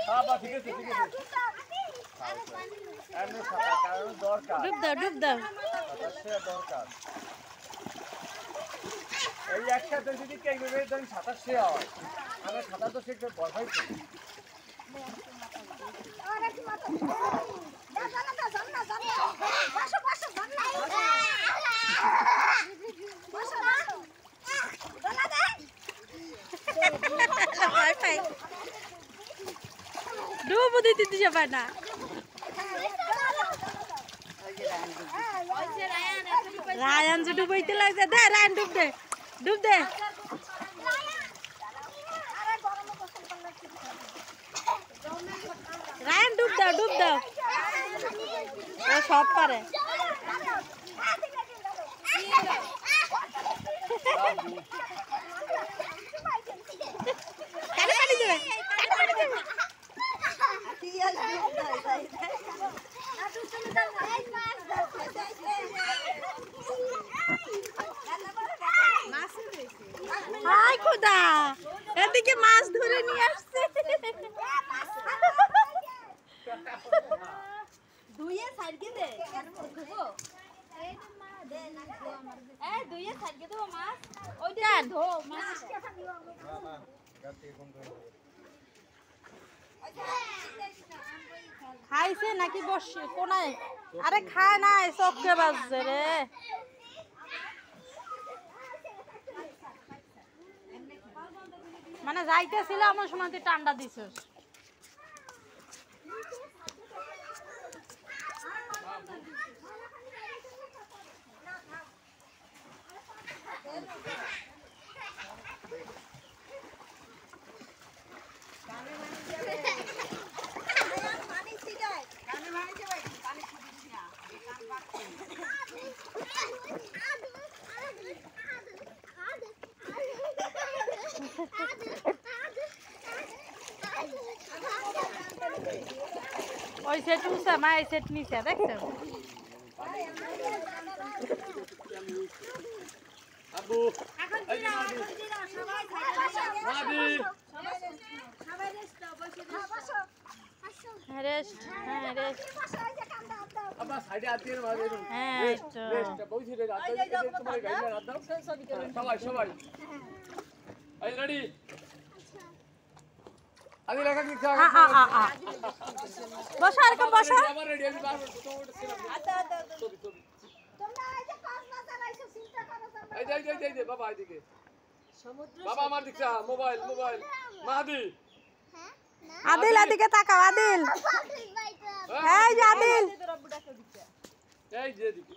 বাবা ঠিক আছে ঠিক আছে এমনি সাঁতার কারণ দরকার ডুব দাও সে দরকার এই একসাথে যদি কেউ ধরেন সাঁতার শেয়া হয় আমরা সাঁতার তো শিখতে ভয় পাই তো ডুব দিতে দিতে পারে না রায়ান যে ডুবাইতে লাগছে দে রায়ান ডুব দে রায়ান ডুব দাও ও সব পারে হাই খোদা এদিকে মাছ ধরে নিয়ে আসছে দুইয়ে সাইডকে দে দুইয়ে সাইডকে দেবো মাছ ওইটা ধো মাছ খাইছে নাকি বসে কোনায় আরে খায় নাই চোখে বাজছে রে মানে যাইতেছিল আমার সময় তুই ঠান্ডা দিছিস ওই সেট উঠছে মা এই সেট নিচে দেখছেন আবু রেস্ট হ্যাঁ রেস্ট আবার সাইডে আতিয়ে মাঝে হ্যাঁ রেস্ট বইছি রে রাত তোমার গাইলে রাত দাও সবাই এই রেডি আগে লাগা কি খাওয়া বসো আর কম বসো আবার রেডি আমি বার তোমরা ছিলাম ছবি তোমরা এই যে কসমা চালাইছো চিন্তা করো এই দে বাবা এদিকে বাবা আমার দিকে মোবাইল মাহাদি হ্যাঁ আদিল এদিকে তাকাও আদিল এই যে আদিল এই যে এদিকে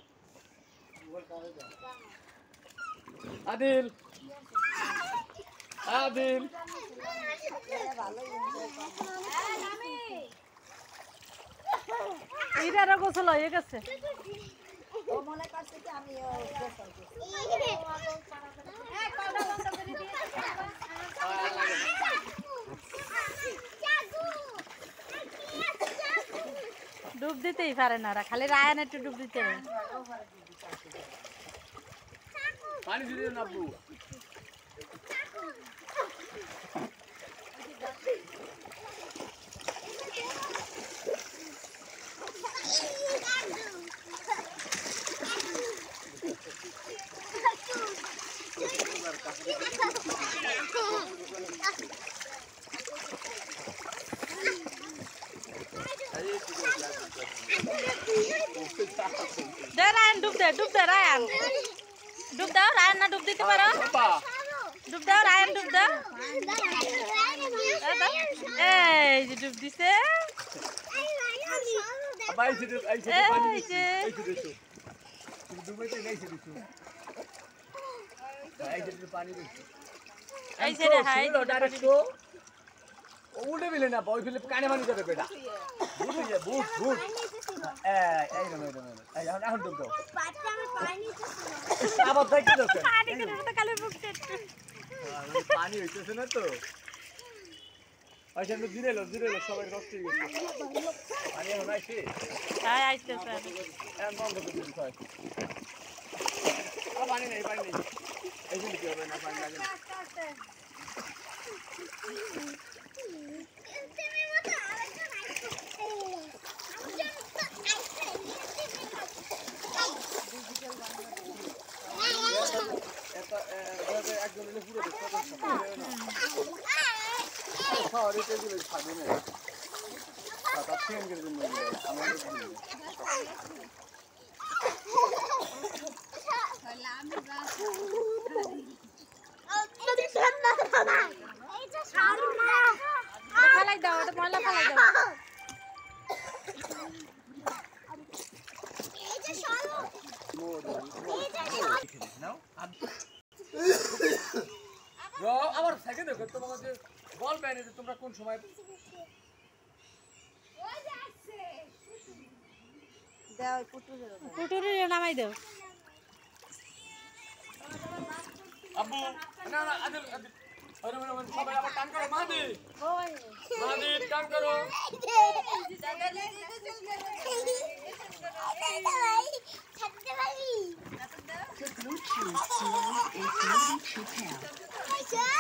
আদিল এইটারও গোসল হয়ে গেছে ও মনে করছে কি আমি গোসল ডুব দিতেই পারে না ওরা খালি রায়ান একটু ডুব দিতে পানি দিতে না আব্বু দে রায়ান ডুব দে রায়ান ডুব দাও রায়ান না ডুব দিতে পারো ডুব দাও রায়ান ডুব দাও এই যে ডুব দিছে এই যে হাই উল্টে বিলে না বই ফিলে কানে মানি যাবে বেটা বুট এই এখন ডুব দাও আবার দেখতে দাও পানি হইতেছে না তো আচ্ছা জিরে লো সবাই রক্ত গেছে পানি এখন আইছে হ্যাঁ আইতেছে এখন বন্ধ করে দিতে হয় পানি নেই এই জন্য কি হবে না পানি লাগে খাওয়ারে তেগুলো খাবে না তার ফ্রেন্ডের জন্য আমাদের জন্য ফালাই দাও ওটা ময়লা ফালাই দাও আবার সেকেন্ড দেখো তোমাকে বল বাইরে যে তোমরা কোন সময় দাও পুটুরের পুটুরি নামাই দাও আব্বু না না আদিল আদিল আরে মানে সবাই আবার টান করো মাদি মাদি টান করো The Bluetooth device is ready to pair.